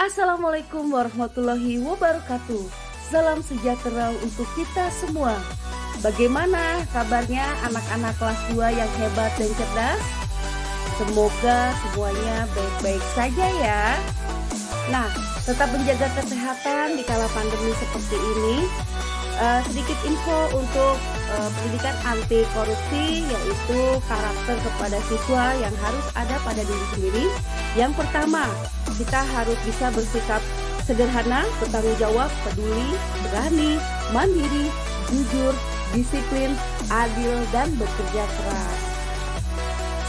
Assalamualaikum warahmatullahi wabarakatuh. Salam sejahtera untuk kita semua. Bagaimana kabarnya anak-anak kelas 2 yang hebat dan cerdas? Semoga semuanya baik-baik saja ya. Nah, tetap menjaga kesehatan di kala pandemi seperti ini. Sedikit info untuk pendidikan anti korupsi, yaitu karakter kepada siswa yang harus ada pada diri sendiri. Yang pertama, kita harus bisa bersikap sederhana, bertanggung jawab, peduli, berani, mandiri, jujur, disiplin, adil, dan bekerja keras.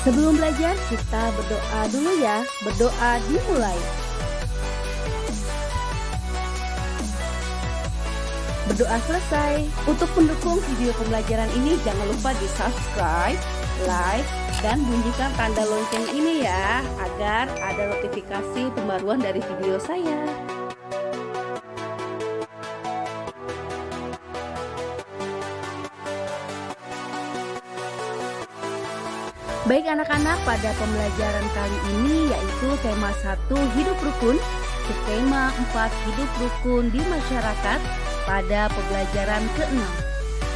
Sebelum belajar, kita berdoa dulu ya. Berdoa dimulai. Berdoa selesai. Untuk mendukung video pembelajaran ini, jangan lupa di subscribe, like, dan bunyikan tanda lonceng ini ya, agar ada notifikasi pembaruan dari video saya. Baik anak-anak, pada pembelajaran kali ini yaitu tema 1 hidup rukun, tema 4 hidup rukun di masyarakat pada pembelajaran ke-6.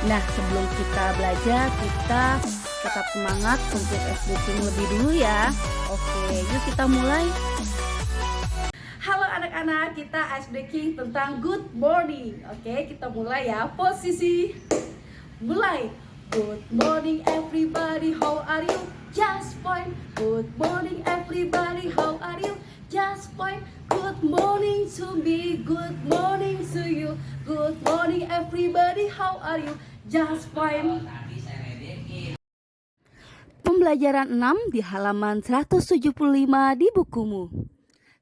Nah, sebelum kita belajar, kita tetap semangat untuk SBking lebih dulu ya. Oke, yuk kita mulai. Halo anak-anak, kita SBking tentang good morning. Oke, kita mulai ya. Posisi mulai. Good morning everybody, how are you? Just fine. Good morning everybody, how are you? Just fine. Good morning to me, good morning to you. Good morning everybody, how are you? Just fine. Pembelajaran 6 di halaman 175 di bukumu.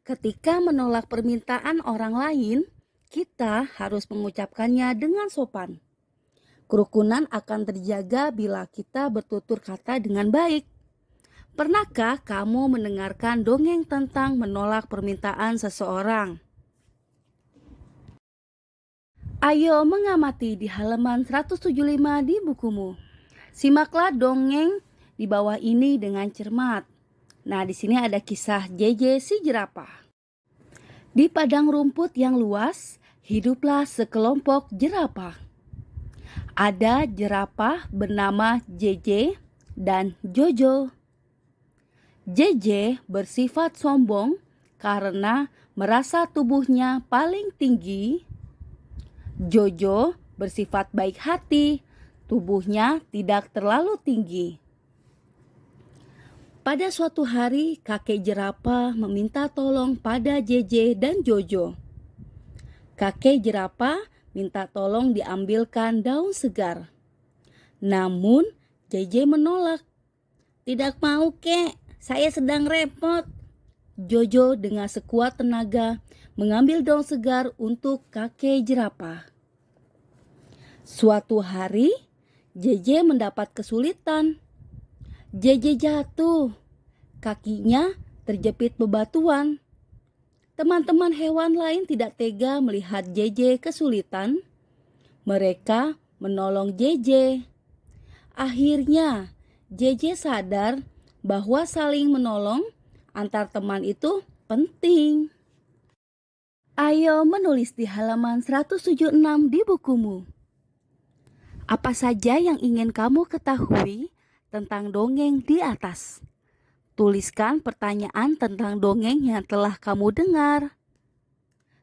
Ketika menolak permintaan orang lain, kita harus mengucapkannya dengan sopan. Kerukunan akan terjaga bila kita bertutur kata dengan baik. Pernahkah kamu mendengarkan dongeng tentang menolak permintaan seseorang? Ayo mengamati di halaman 175 di bukumu. Simaklah dongeng di bawah ini dengan cermat. Nah, di sini ada kisah JJ si jerapah. Di padang rumput yang luas, hiduplah sekelompok jerapah. Ada jerapah bernama JJ dan Jojo. JJ bersifat sombong karena merasa tubuhnya paling tinggi. Jojo bersifat baik hati, tubuhnya tidak terlalu tinggi. Pada suatu hari, kakek jerapah meminta tolong pada JJ dan Jojo. Kakek jerapah minta tolong diambilkan daun segar. Namun, JJ menolak. Tidak mau, kek. Saya sedang repot. Jojo dengan sekuat tenaga mengambil daun segar untuk kakek jerapah. Suatu hari, JJ mendapat kesulitan. JJ jatuh. Kakinya terjepit bebatuan. Teman-teman hewan lain tidak tega melihat JJ kesulitan. Mereka menolong JJ. Akhirnya, JJ sadar bahwa saling menolong antar teman itu penting. Ayo menulis di halaman 176 di bukumu. Apa saja yang ingin kamu ketahui tentang dongeng di atas? Tuliskan pertanyaan tentang dongeng yang telah kamu dengar.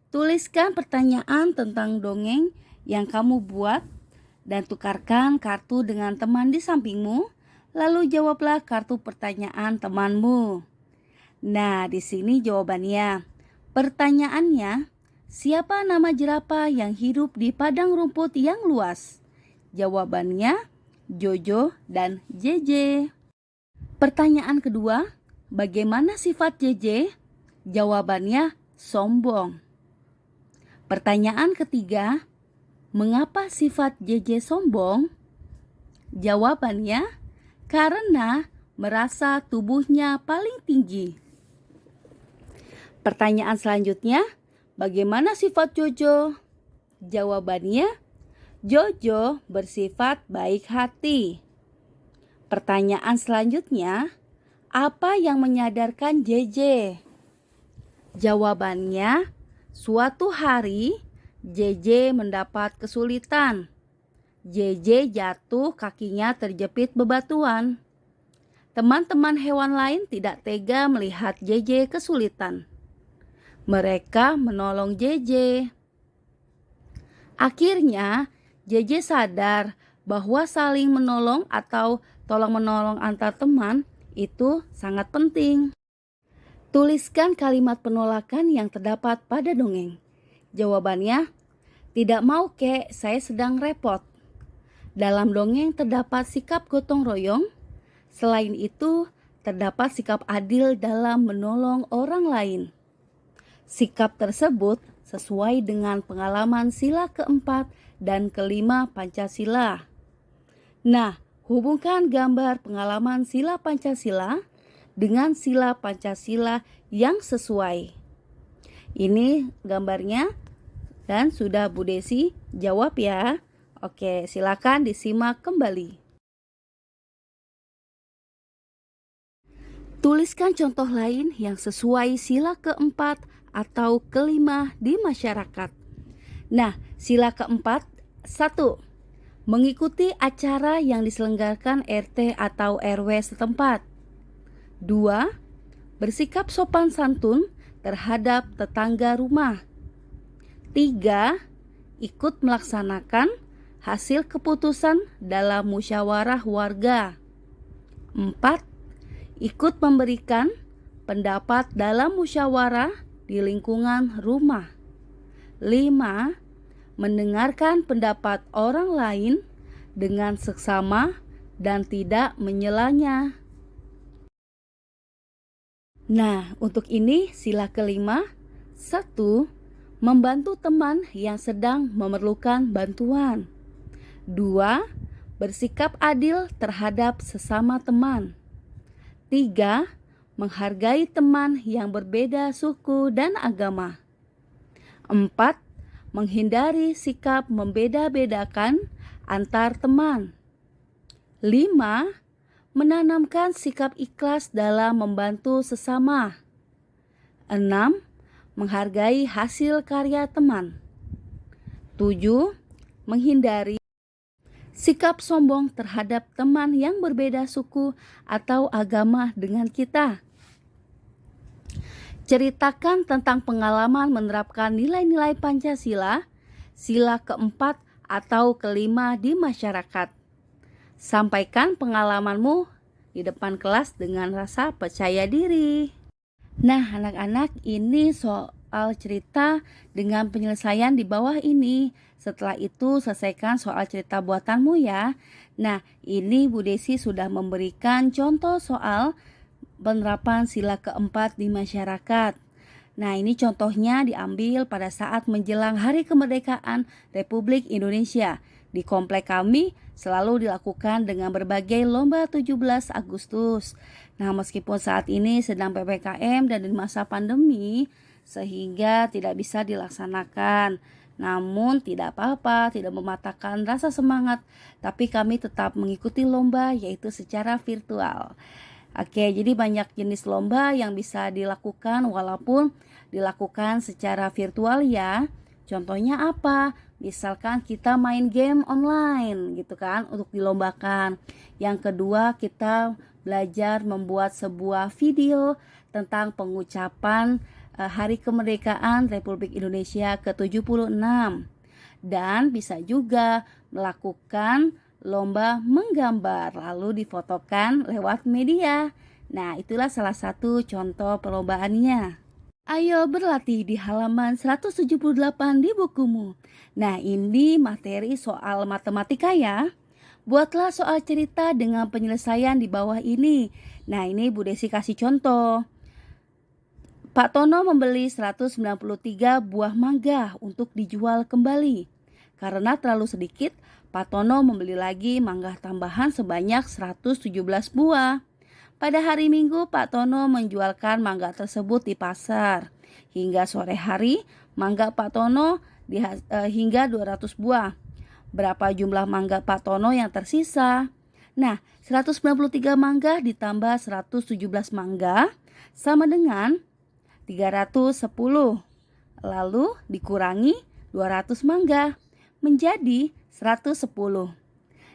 Tuliskan pertanyaan tentang dongeng yang kamu buat dan tukarkan kartu dengan teman di sampingmu. Lalu jawablah kartu pertanyaan temanmu. Nah, di sini jawabannya. Pertanyaannya, siapa nama jerapah yang hidup di padang rumput yang luas? Jawabannya, Jojo dan JJ. Pertanyaan kedua, bagaimana sifat JJ? Jawabannya, sombong. Pertanyaan ketiga, mengapa sifat JJ sombong? Jawabannya, karena merasa tubuhnya paling tinggi. Pertanyaan selanjutnya, bagaimana sifat Jojo? Jawabannya, Jojo bersifat baik hati. Pertanyaan selanjutnya, apa yang menyadarkan JJ? Jawabannya, suatu hari JJ mendapat kesulitan. JJ jatuh, kakinya terjepit bebatuan. Teman-teman hewan lain tidak tega melihat JJ kesulitan. Mereka menolong JJ. Akhirnya, JJ sadar bahwa saling menolong atau tolong-menolong antar teman itu sangat penting. Tuliskan kalimat penolakan yang terdapat pada dongeng. Jawabannya, tidak mau kek, saya sedang repot. Dalam dongeng terdapat sikap gotong royong. Selain itu, terdapat sikap adil dalam menolong orang lain. Sikap tersebut sesuai dengan pengalaman sila keempat dan kelima Pancasila. Nah, hubungkan gambar pengalaman sila Pancasila dengan sila Pancasila yang sesuai. Ini gambarnya dan sudah Bu Desi jawab ya. Oke, silakan disimak kembali. Tuliskan contoh lain yang sesuai sila keempat atau kelima di masyarakat. Nah, sila keempat, 1. Mengikuti acara yang diselenggarakan RT atau RW setempat. 2. Bersikap sopan santun terhadap tetangga rumah. 3. Ikut melaksanakan hasil keputusan dalam musyawarah warga. 4. Ikut memberikan pendapat dalam musyawarah di lingkungan rumah. 5. Mendengarkan pendapat orang lain dengan seksama dan tidak menyelanya. Nah, untuk ini sila kelima, 1. Membantu teman yang sedang memerlukan bantuan. 2. Bersikap adil terhadap sesama teman. 3. Menghargai teman yang berbeda suku dan agama. 4. Menghindari sikap membeda-bedakan antar teman. 5. Menanamkan sikap ikhlas dalam membantu sesama. 6. Menghargai hasil karya teman. 7. Menghindari sikap sombong terhadap teman yang berbeda suku atau agama dengan kita. Ceritakan tentang pengalaman menerapkan nilai-nilai Pancasila, sila keempat atau kelima di masyarakat. Sampaikan pengalamanmu di depan kelas dengan rasa percaya diri. Nah, anak-anak, ini soal cerita dengan penyelesaian di bawah ini. Setelah itu selesaikan soal cerita buatanmu ya. Nah, ini Bu Desi sudah memberikan contoh soal penerapan sila keempat di masyarakat. Nah, ini contohnya diambil pada saat menjelang Hari Kemerdekaan Republik Indonesia. Di komplek kami selalu dilakukan dengan berbagai lomba 17 Agustus. Nah, meskipun saat ini sedang PPKM dan di masa pandemi, sehingga tidak bisa dilaksanakan. Namun tidak apa-apa, tidak mematahkan rasa semangat, tapi kami tetap mengikuti lomba yaitu secara virtual. Oke, jadi banyak jenis lomba yang bisa dilakukan walaupun dilakukan secara virtual ya. Contohnya apa? Misalkan kita main game online gitu kan untuk dilombakan. Yang kedua, kita belajar membuat sebuah video tentang pengucapan Hari Kemerdekaan Republik Indonesia ke-76. Dan bisa juga melakukan lomba menggambar lalu difotokan lewat media. Nah, itulah salah satu contoh perlombaannya. Ayo berlatih di halaman 178 di bukumu. Nah, ini materi soal matematika ya. Buatlah soal cerita dengan penyelesaian di bawah ini. Nah, ini Bu Desi kasih contoh. Pak Tono membeli 193 buah mangga untuk dijual kembali. Karena terlalu sedikit, Pak Tono membeli lagi mangga tambahan sebanyak 117 buah. Pada hari Minggu, Pak Tono menjualkan mangga tersebut di pasar. Hingga sore hari, mangga Pak Tono hingga 200 buah. Berapa jumlah mangga Pak Tono yang tersisa? Nah, 193 mangga ditambah 117 mangga sama dengan 310. Lalu dikurangi 200 mangga menjadi 110.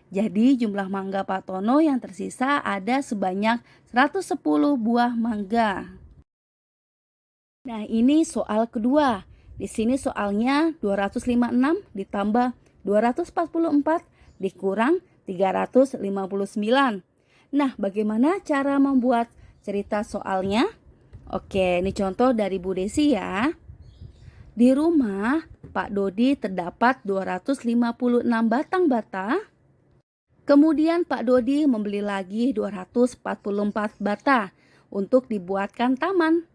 Jadi jumlah mangga Pak Tono yang tersisa ada sebanyak 110 buah mangga. Nah, ini soal kedua. Di sini soalnya 256 ditambah 244 dikurang 359. Nah, bagaimana cara membuat cerita soalnya? Oke, ini contoh dari Bu Desi ya. Di rumah Pak Dodi terdapat 256 batang bata. Kemudian Pak Dodi membeli lagi 244 bata untuk dibuatkan taman.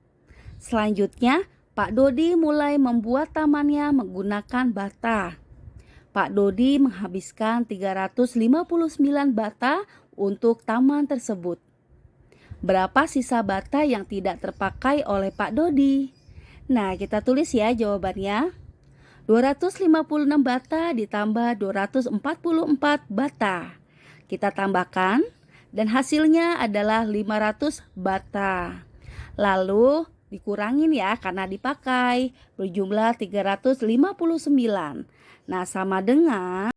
Selanjutnya, Pak Dodi mulai membuat tamannya menggunakan bata. Pak Dodi menghabiskan 359 bata untuk taman tersebut. Berapa sisa bata yang tidak terpakai oleh Pak Dodi? Nah, kita tulis ya jawabannya. 256 bata ditambah 244 bata. Kita tambahkan dan hasilnya adalah 500 bata. Lalu dikurangin ya karena dipakai, berjumlah 359. Nah, sama dengan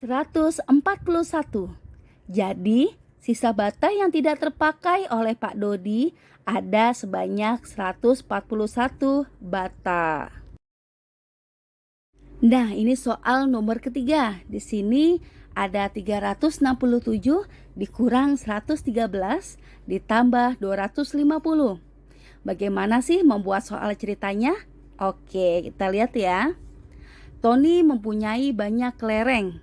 141. Jadi, sisa bata yang tidak terpakai oleh Pak Dodi ada sebanyak 141 bata. Nah, ini soal nomor ketiga. Di sini ada 367 dikurang 113 ditambah 250. Bagaimana sih membuat soal ceritanya? Oke, kita lihat ya. Tony mempunyai banyak kelereng.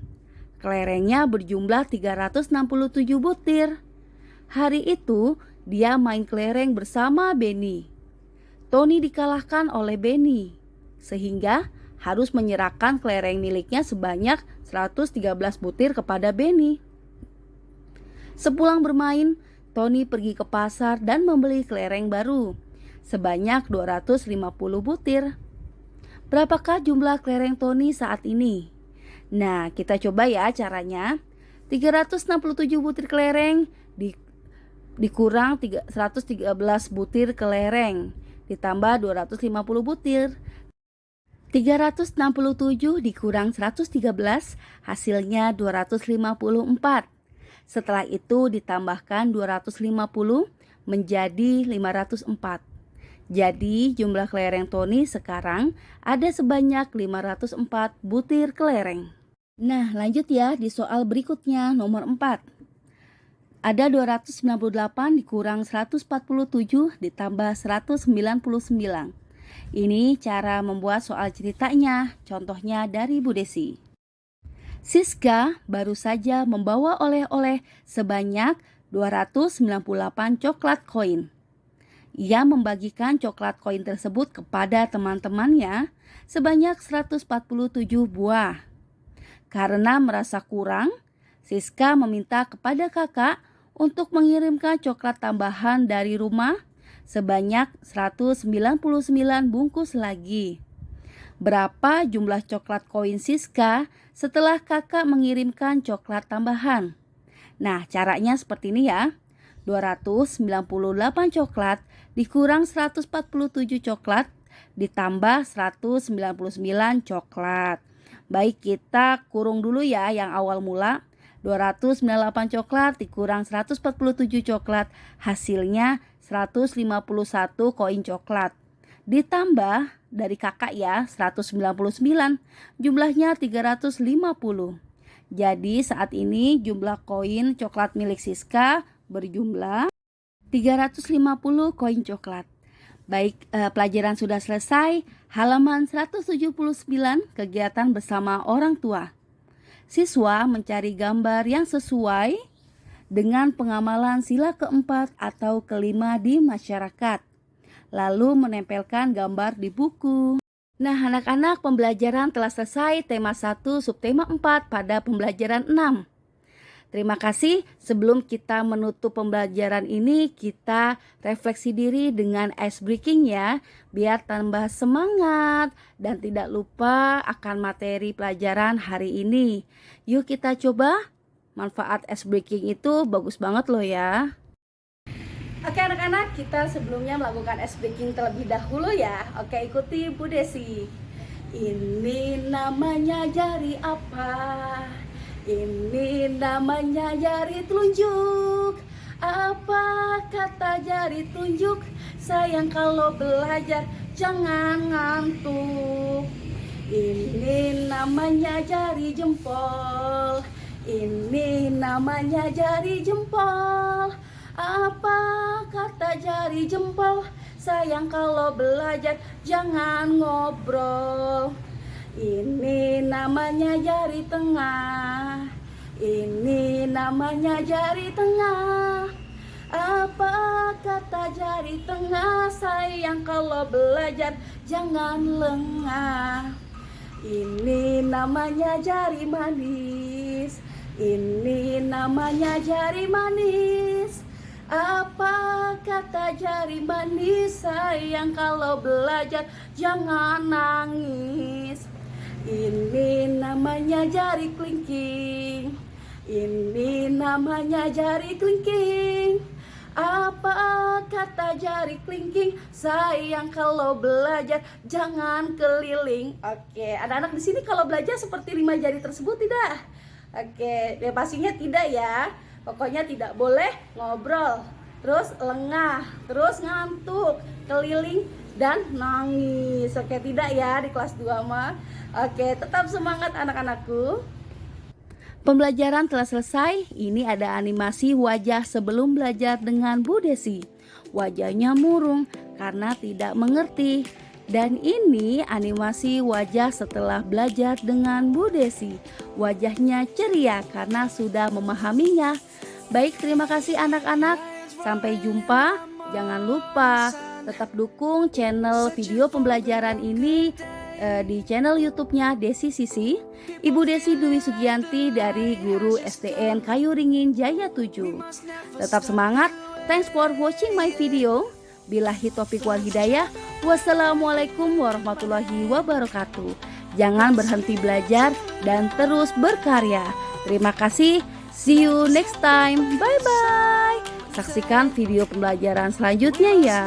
Kelerengnya berjumlah 367 butir. Hari itu dia main kelereng bersama Benny. Tony dikalahkan oleh Benny, sehingga harus menyerahkan kelereng miliknya sebanyak 113 butir kepada Benny. Sepulang bermain, Tony pergi ke pasar dan membeli kelereng baru sebanyak 250 butir. Berapakah jumlah kelereng Tony saat ini? Nah, kita coba ya caranya. 367 butir kelereng dikurang 113 butir kelereng ditambah 250 butir. 367 dikurang 113 hasilnya 254. Setelah itu ditambahkan 250 menjadi 504. Jadi jumlah kelereng Tony sekarang ada sebanyak 504 butir kelereng. Nah, lanjut ya di soal berikutnya nomor 4. Ada 298 dikurang 147 ditambah 199. Ini cara membuat soal ceritanya. Contohnya dari Bu Desi. Siska baru saja membawa oleh-oleh sebanyak 298 coklat koin. Ia membagikan coklat koin tersebut kepada teman-temannya sebanyak 147 buah. Karena merasa kurang, Siska meminta kepada kakak untuk mengirimkan coklat tambahan dari rumah sebanyak 199 bungkus lagi. Berapa jumlah coklat koin Siska setelah kakak mengirimkan coklat tambahan? Nah, caranya seperti ini ya. 298 coklat dikurang 147 coklat ditambah 199 coklat. Baik, kita kurung dulu ya yang awal mula. 298 coklat dikurang 147 coklat hasilnya 151 koin coklat. Ditambah dari kakak ya 199, jumlahnya 350. Jadi saat ini jumlah koin coklat milik Siska berjumlah 350 koin coklat. Baik, pelajaran sudah selesai. Halaman 179 kegiatan bersama orang tua. Siswa mencari gambar yang sesuai dengan pengamalan sila keempat atau kelima di masyarakat. Lalu menempelkan gambar di buku. Nah, anak-anak, pembelajaran telah selesai tema 1 subtema 4 pada pembelajaran 6. Terima kasih. Sebelum kita menutup pembelajaran ini, kita refleksi diri dengan ice breaking ya, biar tambah semangat dan tidak lupa akan materi pelajaran hari ini. Yuk kita coba. Manfaat ice breaking itu bagus banget loh ya. Oke anak-anak, kita sebelumnya melakukan ice breaking terlebih dahulu ya. Oke, ikuti Bu Desi. Ini namanya jari apa? Ini namanya jari telunjuk. Apa kata jari telunjuk? Sayang kalau belajar jangan ngantuk. Ini namanya jari jempol. Ini namanya jari jempol. Apa kata jari jempol? Sayang kalau belajar jangan ngobrol. Ini namanya jari tengah. Ini namanya jari tengah. Apa kata jari tengah? Sayang kalau belajar jangan lengah. Ini namanya jari manis. Ini namanya jari manis. Apa kata jari manis? Sayang kalau belajar jangan nangis. Ini namanya jari kelingking. Ini namanya jari kelingking. Apa kata jari kelingking? Sayang kalau belajar jangan keliling. Oke, anak-anak di sini kalau belajar seperti 5 jari tersebut tidak? Oke, ya pastinya tidak ya. Pokoknya tidak boleh ngobrol, terus lengah, terus ngantuk, keliling, dan nangis. Oke, tidak ya di kelas 2 mah. Oke, tetap semangat anak-anakku. Pembelajaran telah selesai. Ini ada animasi wajah sebelum belajar dengan Bu Desi. Wajahnya murung karena tidak mengerti. Dan ini animasi wajah setelah belajar dengan Bu Desi. Wajahnya ceria karena sudah memahaminya. Baik, terima kasih anak-anak. Sampai jumpa. Jangan lupa tetap dukung channel video pembelajaran ini di channel YouTube-nya Desi Sisi. Ibu Desi Dwi Sugianti dari Guru STN Kayu Ringin Jaya 7. Tetap semangat. Thanks for watching my video. Billahi taufiq wal hidayah. Wassalamualaikum warahmatullahi wabarakatuh. Jangan berhenti belajar dan terus berkarya. Terima kasih. See you next time. Bye bye. Saksikan video pembelajaran selanjutnya ya.